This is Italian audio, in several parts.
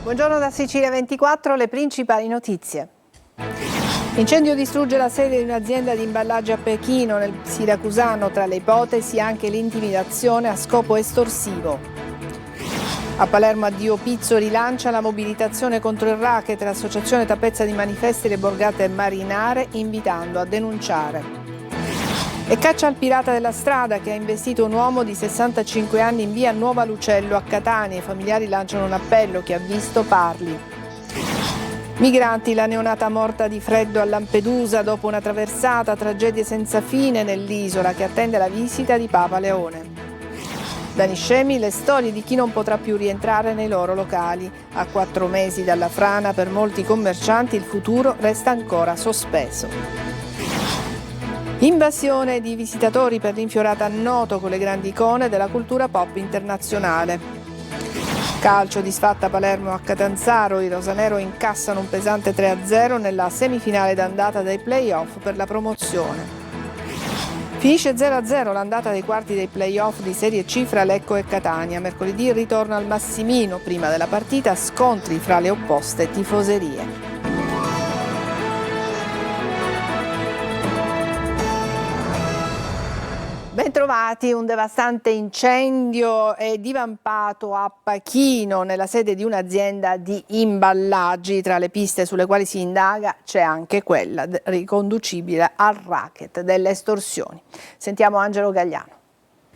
Buongiorno da Sicilia 24, le principali notizie. Incendio distrugge la sede di un'azienda di imballaggi a Pechino, nel siracusano. Tra le ipotesi anche l'intimidazione a scopo estorsivo. A Palermo addio Pizzo rilancia la mobilitazione contro il racket. L'associazione tappezza di manifesti le borgate marinare invitando a denunciare. E caccia al pirata della strada che ha investito un uomo di 65 anni in via Nuova Lucello a Catania. I familiari lanciano un appello: chi ha visto parli. Migranti, la neonata morta di freddo a Lampedusa dopo una traversata, tragedie senza fine nell'isola che attende la visita di Papa Leone. Dani Scemi, le storie di chi non potrà più rientrare nei loro locali. A 4 mesi dalla frana per molti commercianti il futuro resta ancora sospeso. Invasione di visitatori per l'infiorata a Noto con le grandi icone della cultura pop internazionale. Calcio, disfatta Palermo a Catanzaro, i rosanero incassano un pesante 3-0 nella semifinale d'andata dei play-off per la promozione. Finisce 0-0 l'andata dei quarti dei play-off di Serie C fra Lecco e Catania. Mercoledì il ritorno al Massimino, prima della partita scontri fra le opposte tifoserie. Bentrovati, un devastante incendio è divampato a Pachino nella sede di un'azienda di imballaggi. Tra le piste sulle quali si indaga c'è anche quella riconducibile al racket delle estorsioni. Sentiamo Angelo Gagliano.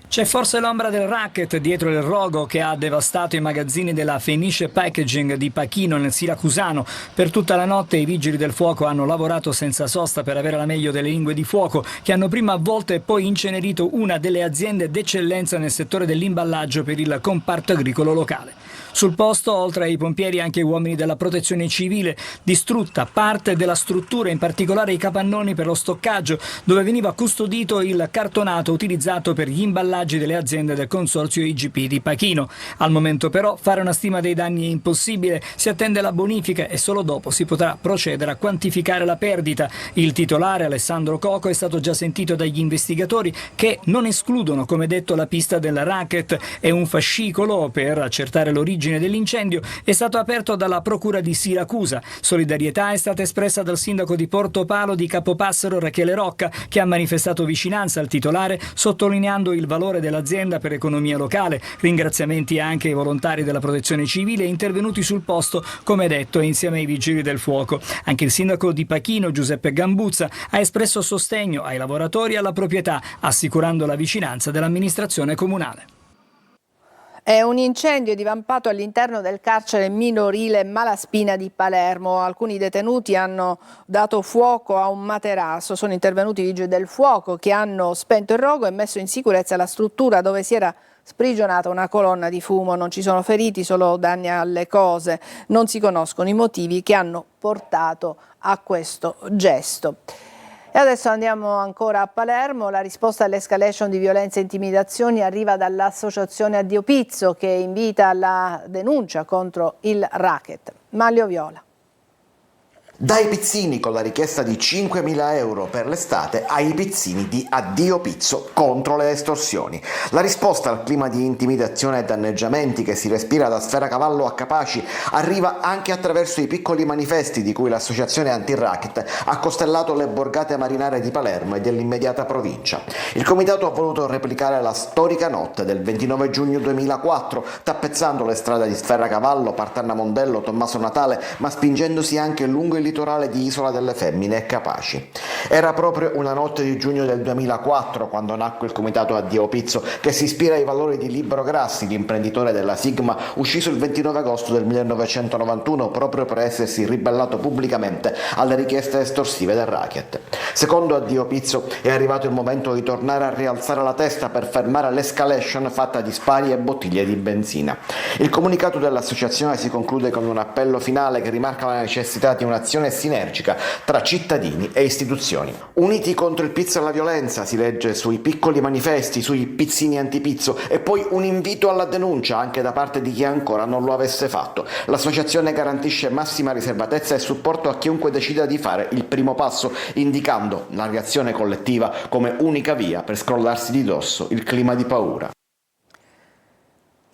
C'è forse l'ombra del racket dietro il rogo che ha devastato i magazzini della Fenice Packaging di Pachino nel siracusano. Per tutta la notte i vigili del fuoco hanno lavorato senza sosta per avere la meglio delle lingue di fuoco, che hanno prima avvolto e poi incenerito una delle aziende d'eccellenza nel settore dell'imballaggio per il comparto agricolo locale. Sul posto, oltre ai pompieri, anche uomini della protezione civile. Distrutta parte della struttura, in particolare i capannoni per lo stoccaggio, dove veniva custodito il cartonato utilizzato per gli imballaggi delle aziende del consorzio IGP di Pachino. Al momento però fare una stima dei danni è impossibile, si attende la bonifica e solo dopo si potrà procedere a quantificare la perdita. Il titolare, Alessandro Coco, è stato già sentito dagli investigatori che non escludono, come detto, la pista del racket. È un fascicolo per accertare l'origine dell'incendio è stato aperto dalla Procura di Siracusa. Solidarietà è stata espressa dal sindaco di Portopalo di Capopassero Rachele Rocca, che ha manifestato vicinanza al titolare sottolineando il valore dell'azienda per economia locale. Ringraziamenti anche ai volontari della protezione civile intervenuti sul posto, come detto, insieme ai vigili del fuoco. Anche il sindaco di Pachino, Giuseppe Gambuzza, ha espresso sostegno ai lavoratori e alla proprietà, assicurando la vicinanza dell'amministrazione comunale. È un incendio divampato all'interno del carcere minorile Malaspina di Palermo. Alcuni detenuti hanno dato fuoco a un materasso. Sono intervenuti i vigili del fuoco che hanno spento il rogo e messo in sicurezza la struttura dove si era sprigionata una colonna di fumo. Non ci sono feriti, solo danni alle cose. Non si conoscono i motivi che hanno portato a questo gesto. E adesso andiamo ancora a Palermo. La risposta all'escalation di violenze e intimidazioni arriva dall'associazione Addio Pizzo, che invita alla denuncia contro il racket. Maglio Viola. Dai pizzini con la richiesta di 5.000 euro per l'estate ai pizzini di Addio Pizzo contro le estorsioni. La risposta al clima di intimidazione e danneggiamenti che si respira da Sferacavallo a Capaci arriva anche attraverso i piccoli manifesti di cui l'associazione anti-racket ha costellato le borgate marinare di Palermo e dell'immediata provincia. Il comitato ha voluto replicare la storica notte del 29 giugno 2004, tappezzando le strade di Sferacavallo, Partanna Mondello, Tommaso Natale, ma spingendosi anche lungo il litorale di Isola delle Femmine e Capaci. Era proprio una notte di giugno del 2004 quando nacque il comitato Addio Pizzo, che si ispira ai valori di Libero Grassi, l'imprenditore della Sigma, ucciso il 29 agosto del 1991 proprio per essersi ribellato pubblicamente alle richieste estorsive del racket. Secondo Addio Pizzo è arrivato il momento di tornare a rialzare la testa per fermare l'escalation fatta di spari e bottiglie di benzina. Il comunicato dell'associazione si conclude con un appello finale che rimarca la necessità di un'azione sinergica tra cittadini e istituzioni. Uniti contro il pizzo e la violenza, si legge sui piccoli manifesti, sui pizzini antipizzo, e poi un invito alla denuncia anche da parte di chi ancora non lo avesse fatto. L'associazione garantisce massima riservatezza e supporto a chiunque decida di fare il primo passo, indicando la reazione collettiva come unica via per scrollarsi di dosso il clima di paura.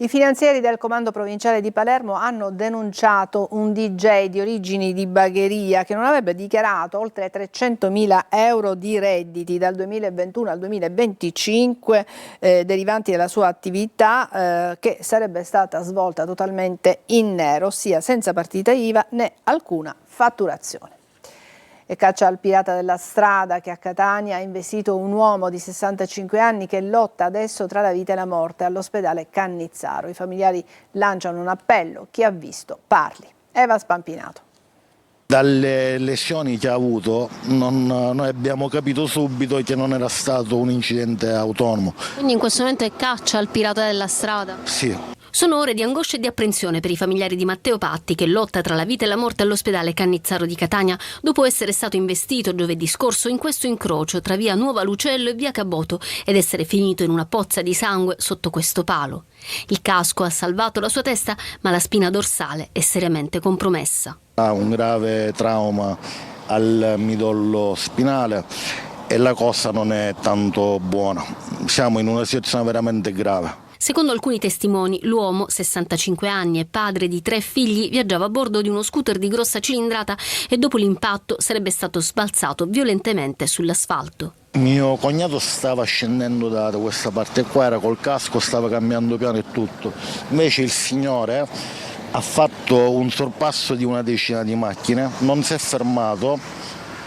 I finanzieri del Comando Provinciale di Palermo hanno denunciato un DJ di origini di Bagheria che non avrebbe dichiarato oltre 300.000 euro di redditi dal 2021 al 2025 derivanti dalla sua attività che sarebbe stata svolta totalmente in nero, ossia senza partita IVA né alcuna fatturazione. E caccia al pirata della strada che a Catania ha investito un uomo di 65 anni che lotta adesso tra la vita e la morte all'ospedale Cannizzaro. I familiari lanciano un appello, chi ha visto parli. Eva Spampinato. Dalle lesioni che ha avuto noi abbiamo capito subito che non era stato un incidente autonomo. Quindi in questo momento è caccia al pirata della strada? Sì. Sono ore di angoscia e di apprensione per i familiari di Matteo Patti che lotta tra la vita e la morte all'ospedale Cannizzaro di Catania dopo essere stato investito giovedì scorso in questo incrocio tra via Nuova Lucello e via Caboto ed essere finito in una pozza di sangue sotto questo palo. Il casco ha salvato la sua testa, ma la spina dorsale è seriamente compromessa. Ha un grave trauma al midollo spinale e la cosa non è tanto buona. Siamo in una situazione veramente grave. Secondo alcuni testimoni, l'uomo, 65 anni e padre di 3 figli, viaggiava a bordo di uno scooter di grossa cilindrata e dopo l'impatto sarebbe stato sbalzato violentemente sull'asfalto. Mio cognato stava scendendo da questa parte qua, era col casco, stava cambiando piano e tutto. Invece il signore ha fatto un sorpasso di una decina di macchine, non si è fermato,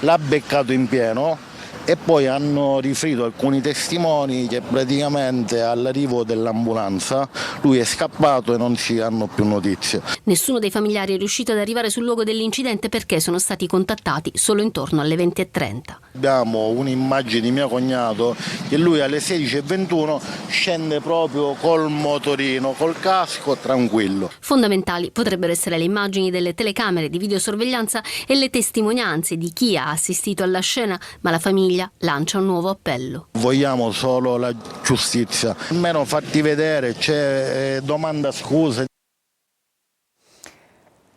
l'ha beccato in pieno. E poi hanno riferito alcuni testimoni che praticamente all'arrivo dell'ambulanza lui è scappato e non si hanno più notizie. Nessuno dei familiari è riuscito ad arrivare sul luogo dell'incidente perché sono stati contattati solo intorno alle 20:30. Abbiamo un'immagine di mio cognato che lui alle 16:21 scende proprio col motorino, col casco, tranquillo. Fondamentali potrebbero essere le immagini delle telecamere di videosorveglianza e le testimonianze di chi ha assistito alla scena, ma la famiglia lancia un nuovo appello. Vogliamo solo la giustizia, almeno fatti vedere, c'è domanda scuse.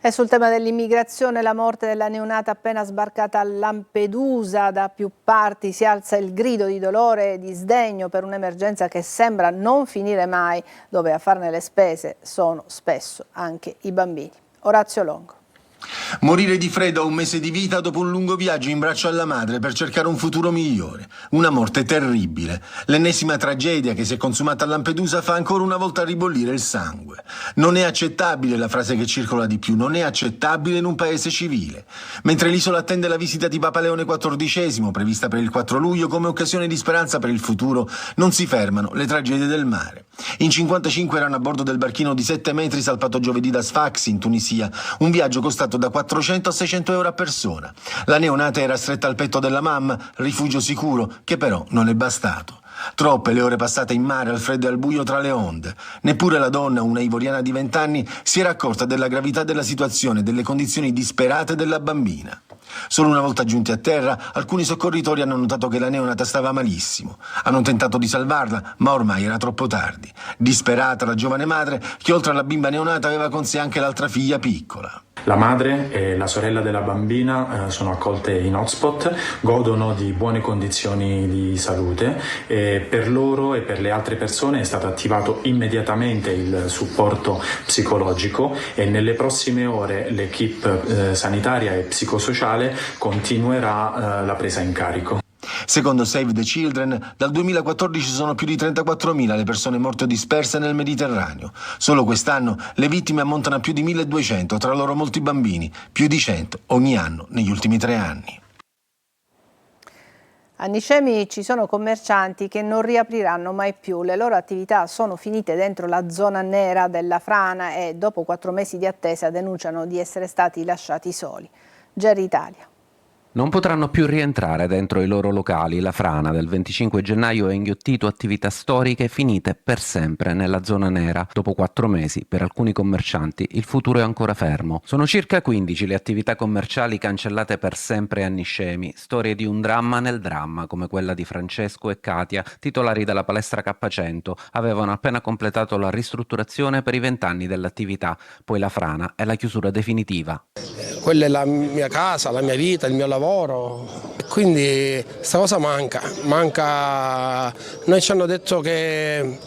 E sul tema dell'immigrazione, la morte della neonata appena sbarcata a Lampedusa, da più parti si alza il grido di dolore e di sdegno per un'emergenza che sembra non finire mai, dove a farne le spese sono spesso anche i bambini. Orazio Longo. Morire di freddo a un mese di vita dopo un lungo viaggio in braccio alla madre per cercare un futuro migliore. Una morte terribile. L'ennesima tragedia che si è consumata a Lampedusa fa ancora una volta ribollire il sangue. Non è accettabile la frase che circola di più, non è accettabile in un paese civile. Mentre l'isola attende la visita di Papa Leone XIV, prevista per il 4 luglio come occasione di speranza per il futuro, non si fermano le tragedie del mare. In 55 erano a bordo del barchino di 7 metri salpato giovedì da Sfax in Tunisia, un viaggio costato da 400 a 600 euro a persona. La neonata era stretta al petto della mamma, rifugio sicuro, che però non è bastato. Troppe le ore passate in mare al freddo e al buio tra le onde. Neppure la donna, una ivoriana di 20 anni, si era accorta della gravità della situazione e delle condizioni disperate della bambina. Solo una volta giunti a terra, alcuni soccorritori hanno notato che la neonata stava malissimo. Hanno tentato di salvarla, ma ormai era troppo tardi. Disperata la giovane madre, che oltre alla bimba neonata aveva con sé anche l'altra figlia piccola. La madre e la sorella della bambina sono accolte in hotspot, godono di buone condizioni di salute e per loro e per le altre persone è stato attivato immediatamente il supporto psicologico e nelle prossime ore l'equipe sanitaria e psicosociale continuerà la presa in carico. Secondo Save the Children, dal 2014 sono più di 34.000 le persone morte o disperse nel Mediterraneo. Solo quest'anno le vittime ammontano a più di 1.200, tra loro molti bambini, più di 100 ogni anno negli ultimi 3 anni. A Nicemi ci sono commercianti che non riapriranno mai più, le loro attività sono finite dentro la zona nera della frana e dopo 4 mesi di attesa denunciano di essere stati lasciati soli. Gerry Italia. Non potranno più rientrare dentro i loro locali. La frana del 25 gennaio ha inghiottito attività storiche finite per sempre nella zona nera. Dopo 4 mesi, per alcuni commercianti, il futuro è ancora fermo. Sono circa 15 le attività commerciali cancellate per sempre a Niscemi. Storie di un dramma nel dramma, come quella di Francesco e Katia, titolari della palestra K100. Avevano appena completato la ristrutturazione per i 20 anni dell'attività. Poi la frana e la chiusura definitiva. Quella è la mia casa, la mia vita, il mio lavoro, quindi questa cosa manca. Noi ci hanno detto che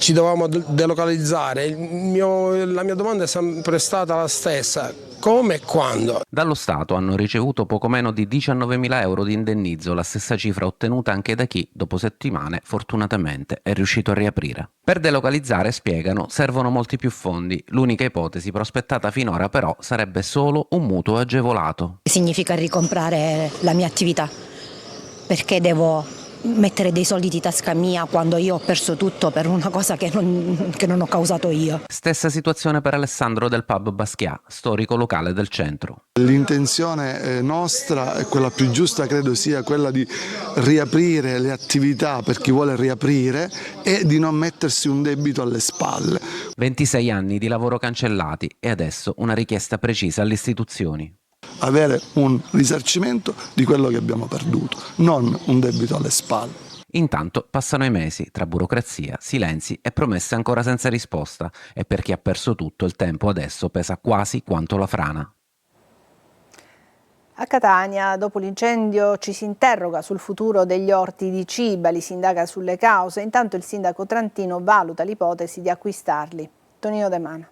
ci dovevamo delocalizzare. La mia domanda è sempre stata la stessa: come e quando? Dallo Stato hanno ricevuto poco meno di 19.000 euro di indennizzo, la stessa cifra ottenuta anche da chi, dopo settimane, fortunatamente è riuscito a riaprire. Per delocalizzare, spiegano, servono molti più fondi. L'unica ipotesi prospettata finora però sarebbe solo un mutuo agevolato. Significa ricomprare la mia attività, perché devo mettere dei soldi di tasca mia quando io ho perso tutto per una cosa che non ho causato io. Stessa situazione per Alessandro del pub Basquiat, storico locale del centro. L'intenzione nostra, e quella più giusta credo sia quella di riaprire le attività per chi vuole riaprire e di non mettersi un debito alle spalle. 26 anni di lavoro cancellati e adesso una richiesta precisa alle istituzioni. Avere un risarcimento di quello che abbiamo perduto, non un debito alle spalle. Intanto passano i mesi tra burocrazia, silenzi e promesse ancora senza risposta, e per chi ha perso tutto il tempo adesso pesa quasi quanto la frana. A Catania, dopo l'incendio, ci si interroga sul futuro degli orti di Cibali, si indaga sulle cause, intanto il sindaco Trantino valuta l'ipotesi di acquistarli. Tonino De Mana.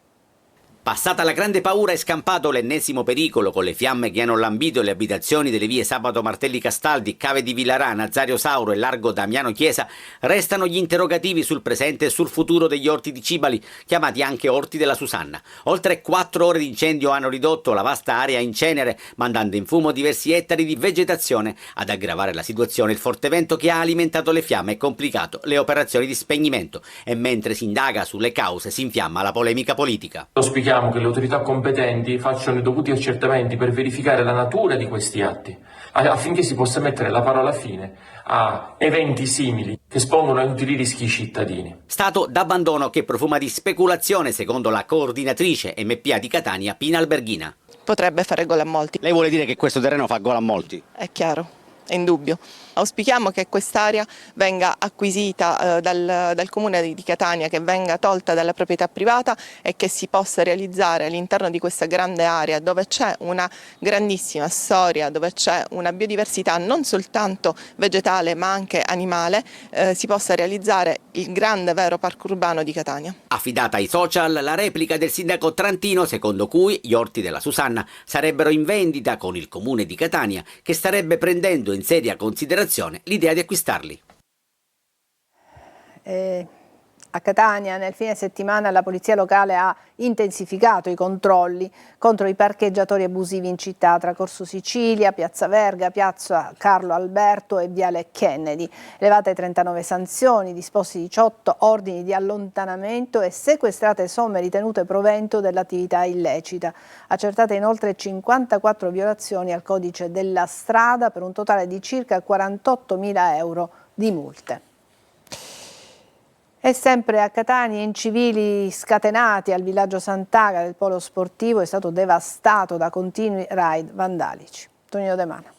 Passata la grande paura è scampato l'ennesimo pericolo, con le fiamme che hanno lambito le abitazioni delle vie Sabato Martelli Castaldi, Cave di Villarà, Nazario Sauro e Largo Damiano Chiesa. Restano gli interrogativi sul presente e sul futuro degli orti di Cibali, chiamati anche orti della Susanna. Oltre 4 ore di incendio hanno ridotto la vasta area in cenere, mandando in fumo diversi ettari di vegetazione. Ad aggravare la situazione il forte vento che ha alimentato le fiamme e complicato le operazioni di spegnimento. E mentre si indaga sulle cause si infiamma la polemica politica. Auspichiamo che le autorità competenti facciano i dovuti accertamenti per verificare la natura di questi atti, affinché si possa mettere la parola fine a eventi simili che espongono a inutili rischi i cittadini. Stato d'abbandono che profuma di speculazione, secondo la coordinatrice MPA di Catania, Pina Alberghina. Potrebbe fare gol a molti. Lei vuole dire che questo terreno fa gol a molti? È chiaro, è indubbio. Auspichiamo che quest'area venga acquisita dal comune di Catania, che venga tolta dalla proprietà privata e che si possa realizzare all'interno di questa grande area, dove c'è una grandissima storia, dove c'è una biodiversità non soltanto vegetale ma anche animale, si possa realizzare il grande vero parco urbano di Catania. Affidata ai social la replica del sindaco Trantino, secondo cui gli orti della Susanna sarebbero in vendita con il comune di Catania, che starebbe prendendo in seria considerazione l'idea di acquistarli. A Catania nel fine settimana la polizia locale ha intensificato i controlli contro i parcheggiatori abusivi in città tra Corso Sicilia, Piazza Verga, Piazza Carlo Alberto e Viale Kennedy. Elevate 39 sanzioni, disposti 18 ordini di allontanamento e sequestrate somme ritenute provento dell'attività illecita. Accertate inoltre 54 violazioni al codice della strada per un totale di circa 48.000 euro di multe. E sempre a Catania, incivili scatenati al villaggio Sant'Agata del polo sportivo è stato devastato da continui raid vandalici. Tonino De Mana.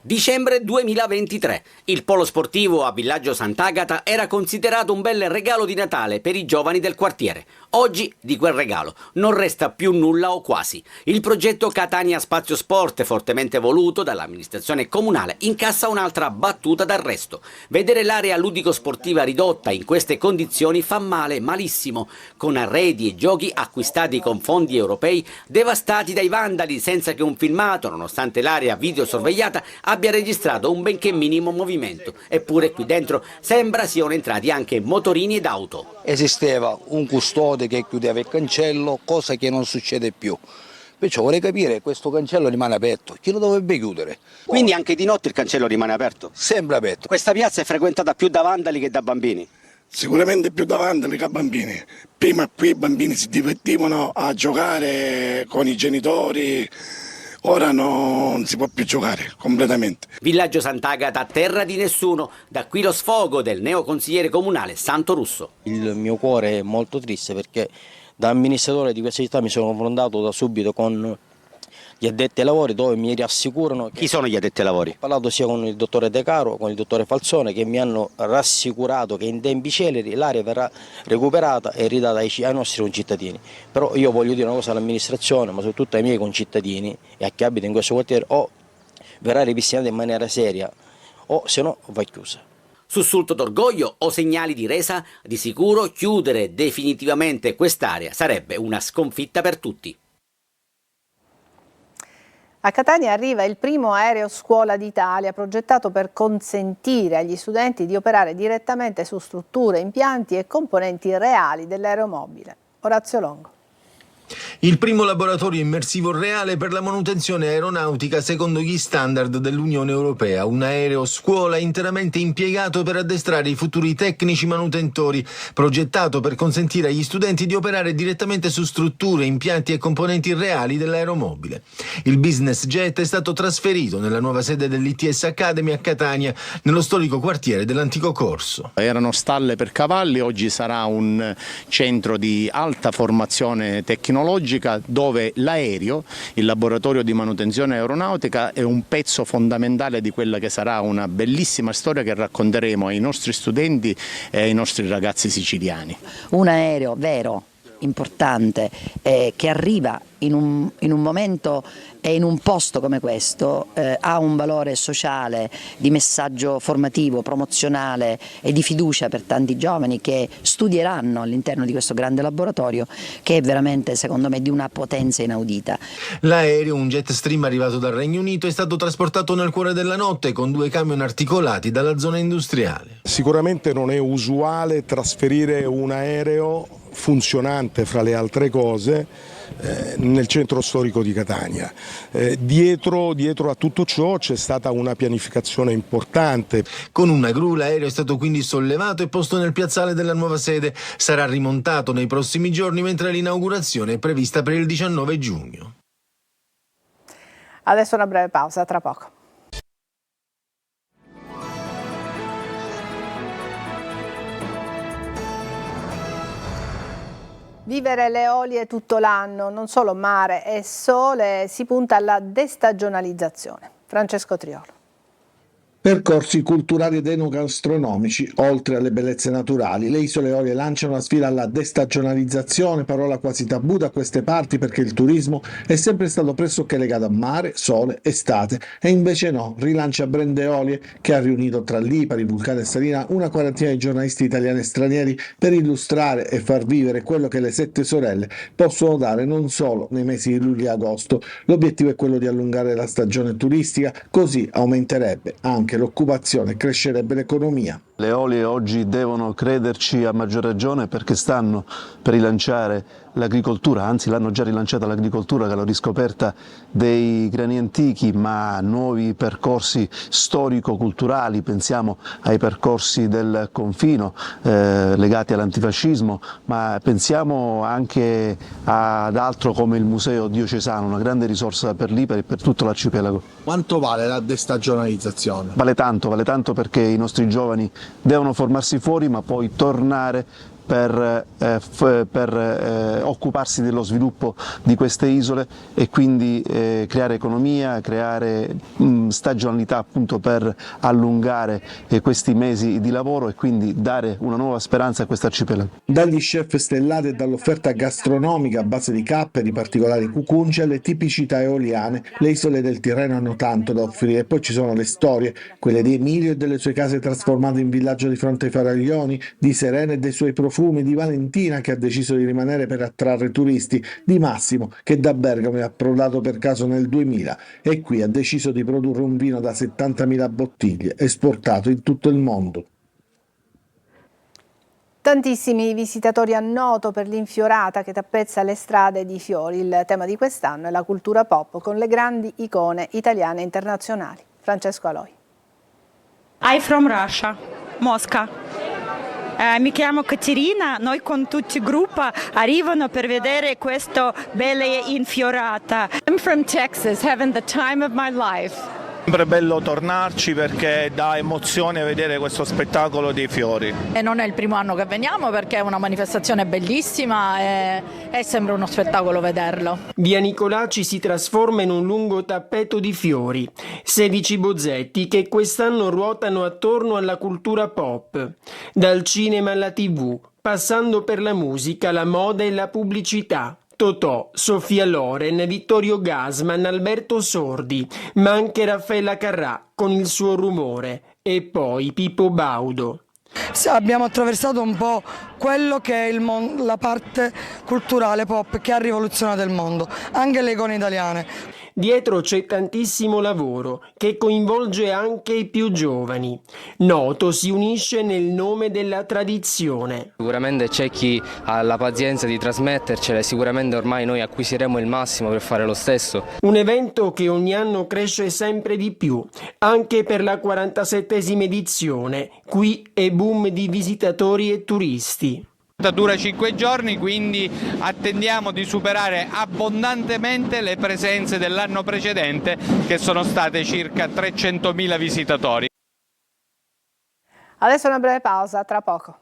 Dicembre 2023. Il polo sportivo a Villaggio Sant'Agata era considerato un bel regalo di Natale per i giovani del quartiere. Oggi di quel regalo non resta più nulla o quasi. Il progetto Catania Spazio Sport, fortemente voluto dall'amministrazione comunale, incassa un'altra battuta d'arresto. Vedere l'area ludico-sportiva ridotta in queste condizioni fa male, malissimo, con arredi e giochi acquistati con fondi europei devastati dai vandali senza che un filmato, nonostante l'area videosorvegliata, abbia registrato un benché minimo movimento. Eppure qui dentro sembra siano entrati anche motorini ed auto. Esisteva un custode che chiudeva il cancello, cosa che non succede più. Perciò vorrei capire, questo cancello rimane aperto, chi lo dovrebbe chiudere? Quindi anche di notte il cancello rimane aperto? Sempre aperto. Questa piazza è frequentata più da vandali che da bambini? Sicuramente più da vandali che da bambini. Prima qui i bambini si divertivano a giocare con i genitori. Ora non si può più giocare completamente. Villaggio Sant'Agata, terra di nessuno. Da qui lo sfogo del neoconsigliere comunale Santo Russo. Il mio cuore è molto triste perché da amministratore di questa città mi sono confrontato da subito con gli addetti ai lavori, dove mi rassicurano. Chi sono gli addetti ai lavori? Ho parlato sia con il dottore De Caro, con il dottore Falzone, che mi hanno rassicurato che in tempi celeri l'area verrà recuperata e ridata ai nostri concittadini. Però io voglio dire una cosa all'amministrazione, ma soprattutto ai miei concittadini e a chi abita in questo quartiere: o verrà ripristinata in maniera seria o se no va chiusa. Sussulto d'orgoglio o segnali di resa? Di sicuro chiudere definitivamente quest'area sarebbe una sconfitta per tutti. A Catania arriva il primo aereo scuola d'Italia, progettato per consentire agli studenti di operare direttamente su strutture, impianti e componenti reali dell'aeromobile. Orazio Longo. Il primo laboratorio immersivo reale per la manutenzione aeronautica secondo gli standard dell'Unione Europea, un aereo scuola interamente impiegato per addestrare i futuri tecnici manutentori, progettato per consentire agli studenti di operare direttamente su strutture, impianti e componenti reali dell'aeromobile. Il business jet è stato trasferito nella nuova sede dell'ITS Academy a Catania, nello storico quartiere dell'Antico Corso. Erano stalle per cavalli, oggi sarà un centro di alta formazione tecnologica dove l'aereo, il laboratorio di manutenzione aeronautica, è un pezzo fondamentale di quella che sarà una bellissima storia che racconteremo ai nostri studenti e ai nostri ragazzi siciliani. Un aereo vero, importante, che arriva in un momento e in un posto come questo, ha un valore sociale, di messaggio formativo, promozionale e di fiducia per tanti giovani che studieranno all'interno di questo grande laboratorio, che è veramente, secondo me, di una potenza inaudita. L'aereo, un jet stream arrivato dal Regno Unito, è stato trasportato nel cuore della notte con 2 camion articolati dalla zona industriale. Sicuramente non è usuale trasferire un aereo funzionante, fra le altre cose, nel centro storico di Catania. Dietro a tutto ciò c'è stata una pianificazione importante. Con una gru l'aereo è stato quindi sollevato e posto nel piazzale della nuova sede. Sarà rimontato nei prossimi giorni, mentre l'inaugurazione è prevista per il 19 giugno. Adesso una breve pausa, tra poco. Vivere le olie tutto l'anno, non solo mare e sole, si punta alla destagionalizzazione. Francesco Triolo. Percorsi culturali ed enogastronomici, oltre alle bellezze naturali. Le isole Eolie lanciano una sfida alla destagionalizzazione, parola quasi tabù da queste parti perché il turismo è sempre stato pressoché legato a mare, sole, estate, e invece no, rilancia Brand Eolie, che ha riunito tra Lipari, Vulcano e Salina una quarantina di giornalisti italiani e stranieri per illustrare e far vivere quello che le 7 sorelle possono dare non solo nei mesi di luglio e agosto. L'obiettivo è quello di allungare la stagione turistica, così aumenterebbe anche l'occupazione, crescerebbe l'economia. Le Eolie oggi devono crederci a maggior ragione perché stanno per rilanciare l'agricoltura, anzi l'hanno già rilanciata l'agricoltura, che l'ha riscoperta dei grani antichi, ma nuovi percorsi storico-culturali, pensiamo ai percorsi del Confino legati all'antifascismo, ma pensiamo anche ad altro come il Museo Diocesano, una grande risorsa per Lipari e per tutto l'arcipelago. Quanto vale la destagionalizzazione? Vale tanto perché i nostri giovani devono formarsi fuori ma poi tornare per occuparsi dello sviluppo di queste isole e quindi creare economia, creare stagionalità appunto per allungare questi mesi di lavoro e quindi dare una nuova speranza a questo arcipelago. Dagli chef stellati e dall'offerta gastronomica a base di cappe, di particolari cucunci, alle tipicità eoliane, le isole del Tirreno hanno tanto da offrire. Poi ci sono le storie, quelle di Emilio e delle sue case trasformate in villaggio di fronte ai Faraglioni, di Serena e dei suoi profumi, di Valentina che ha deciso di rimanere per attrarre turisti, di Massimo che da Bergamo è approdato per caso nel 2000 e qui ha deciso di produrre un vino da 70.000 bottiglie esportato in tutto il mondo. Tantissimi visitatori a Noto per l'infiorata che tappezza le strade di fiori. Il tema di quest'anno è la cultura pop con le grandi icone italiane e internazionali. Francesco Aloi. I'm from Russia, Mosca. Mi chiamo Caterina, noi con tutti il gruppo arrivano per vedere questa bella infiorata. I'm from Texas, having the time of my life. Sempre bello tornarci perché dà emozione vedere questo spettacolo dei fiori. E non è il primo anno che veniamo perché è una manifestazione bellissima e sembra uno spettacolo vederlo. Via Nicolacci si trasforma in un lungo tappeto di fiori, 16 bozzetti che quest'anno ruotano attorno alla cultura pop, dal cinema alla TV, passando per la musica, la moda e la pubblicità. Totò, Sofia Loren, Vittorio Gassman, Alberto Sordi, ma anche Raffaella Carrà con il suo rumore. e poi Pippo Baudo. Abbiamo attraversato un po' quello che è la parte culturale pop che ha rivoluzionato il mondo, anche le icone italiane. Dietro c'è tantissimo lavoro che coinvolge anche i più giovani. Noto si unisce nel nome della tradizione. Sicuramente c'è chi ha la pazienza di trasmettercele, sicuramente ormai noi acquisiremo il massimo per fare lo stesso. Un evento che ogni anno cresce sempre di più, anche per la 47esima edizione. Qui è boom di visitatori e turisti. Dura 5 giorni, quindi attendiamo di superare abbondantemente le presenze dell'anno precedente, che sono state circa 300.000 visitatori. Adesso una breve pausa, tra poco.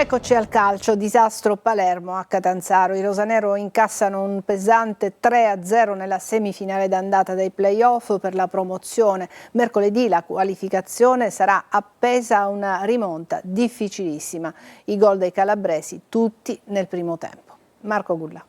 Eccoci al calcio, disastro Palermo a Catanzaro. I rosanero incassano un pesante 3-0 nella semifinale d'andata dei play-off per la promozione. Mercoledì la qualificazione sarà appesa a una rimonta difficilissima. I gol dei calabresi tutti nel primo tempo. Marco Gulla.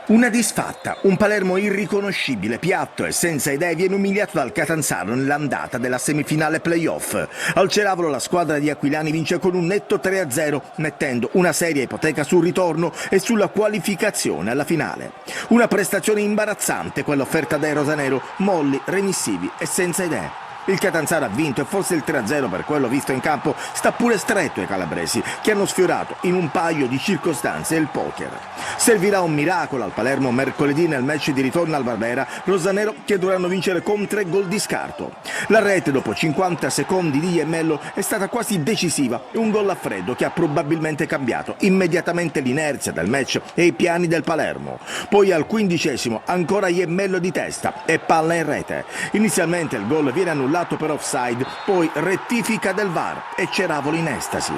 Una disfatta, un Palermo irriconoscibile, piatto e senza idee viene umiliato dal Catanzaro nell'andata della semifinale playoff. Al Ceravolo la squadra di Aquilani vince con un netto 3-0, mettendo una seria ipoteca sul ritorno e sulla qualificazione alla finale. Una prestazione imbarazzante quella offerta dai rosanero, molli, remissivi e senza idee. Il Catanzaro ha vinto e forse il 3-0 per quello visto in campo sta pure stretto ai calabresi che hanno sfiorato in un paio di circostanze il poker. Servirà un miracolo al Palermo mercoledì nel match di ritorno al Barbera, rosanero che dovranno vincere con 3 gol di scarto. La rete dopo 50 secondi di Iemmello è stata quasi decisiva, un gol a freddo che ha probabilmente cambiato immediatamente l'inerzia del match e i piani del Palermo. Poi al 15° ancora Iemmello di testa e palla in rete. Inizialmente il gol viene annullato per offside, poi rettifica del VAR e Ceravolo in estasi.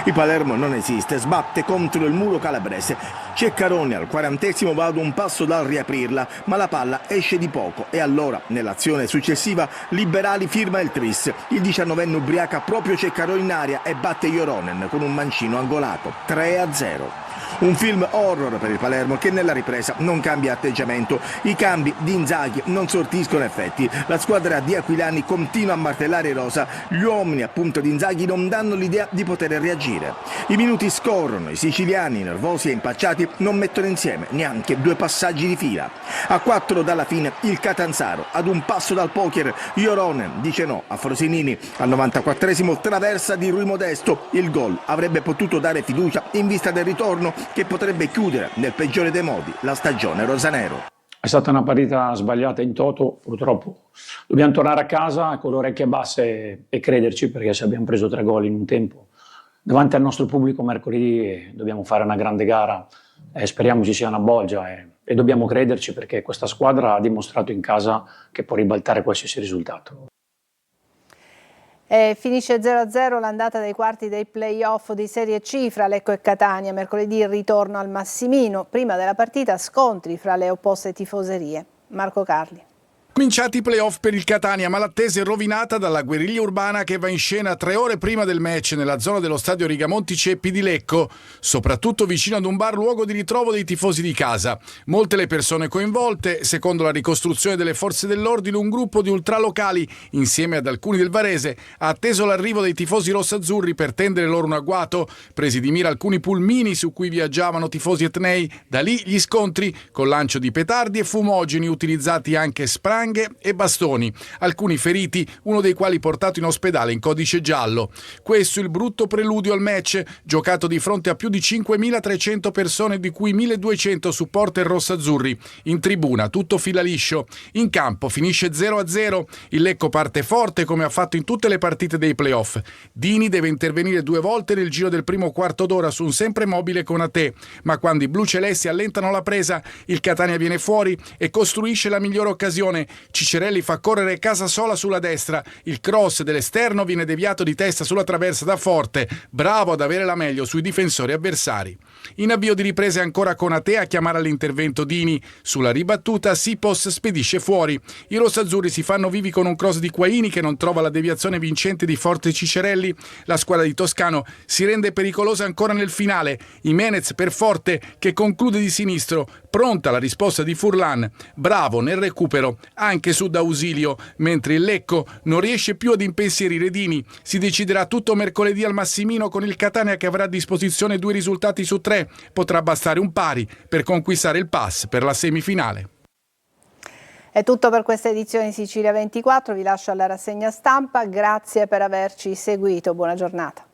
Il Palermo non esiste, sbatte contro il muro calabrese. Ceccaroni al 40° va ad un passo dal riaprirla, ma la palla esce di poco e allora, nell'azione successiva, Liberali firma il tris. Il 19enne ubriaca proprio Ceccaroni in aria e batte Joronen con un mancino angolato. 3-0. Un film horror per il Palermo che nella ripresa non cambia atteggiamento. I cambi di Inzaghi non sortiscono effetti. La squadra di Aquilani continua a martellare i rosa. Gli uomini appunto di Inzaghi non danno l'idea di poter reagire. I minuti scorrono, i siciliani nervosi e impacciati non mettono insieme neanche 2 passaggi di fila. A 4 dalla fine il Catanzaro, ad un passo dal poker, Joronen dice no a Frosinini. Al 94° traversa di Rui Modesto. Il gol avrebbe potuto dare fiducia in vista del ritorno che potrebbe chiudere nel peggiore dei modi la stagione rosanero. È stata una partita sbagliata in toto, purtroppo. Dobbiamo tornare a casa con le orecchie basse e crederci, perché se abbiamo preso 3 gol in un tempo davanti al nostro pubblico mercoledì dobbiamo fare una grande gara e speriamo ci sia una bolgia e dobbiamo crederci, perché questa squadra ha dimostrato in casa che può ribaltare qualsiasi risultato. Finisce 0-0 l'andata dei quarti dei play-off di Serie C fra Lecco e Catania. Mercoledì il ritorno al Massimino. Prima della partita scontri fra le opposte tifoserie. Marco Carli. Cominciati i playoff per il Catania, ma l'attesa è rovinata dalla guerriglia urbana che va in scena 3 ore prima del match nella zona dello stadio Rigamonti Ceppi di Lecco, soprattutto vicino ad un bar luogo di ritrovo dei tifosi di casa. Molte le persone coinvolte. Secondo la ricostruzione delle forze dell'ordine, un gruppo di ultralocali, insieme ad alcuni del Varese, ha atteso l'arrivo dei tifosi rossazzurri per tendere loro un agguato. Presi di mira alcuni pulmini su cui viaggiavano tifosi etnei. Da lì gli scontri, con lancio di petardi e fumogeni, utilizzati anche spranghe e bastoni. Alcuni feriti, uno dei quali portato in ospedale in codice giallo. Questo il brutto preludio al match, giocato di fronte a più di 5.300 persone, di cui 1.200 supporter rossazzurri. In tribuna tutto fila liscio. In campo finisce 0-0. Il Lecco parte forte come ha fatto in tutte le partite dei playoff. Dini deve intervenire 2 volte nel giro del primo quarto d'ora su un sempre mobile Konate, ma quando i blucelesti allentano la presa, il Catania viene fuori e costruisce la migliore occasione Cicerelli fa correre Casasola sulla destra, il cross dell'esterno viene deviato di testa sulla traversa da Forte, bravo ad avere la meglio sui difensori avversari. In avvio di ripresa è ancora Konaté a chiamare all'intervento Dini, sulla ribattuta Sipos spedisce fuori. I rossazzurri si fanno vivi con un cross di Quaini che non trova la deviazione vincente di Forte Cicerelli. La squadra di Toscano si rende pericolosa ancora nel finale. Jimenez per Forte che conclude di sinistro, pronta la risposta di Furlan, bravo nel recupero anche su D'Ausilio, mentre il Lecco non riesce più ad impensierire Dini. Si deciderà tutto mercoledì al Massimino con il Catania che avrà a disposizione 2 risultati su 3, potrà bastare un pari per conquistare il pass per la semifinale. È tutto per questa edizione di Sicilia 24, vi lascio alla rassegna stampa, grazie per averci seguito, buona giornata.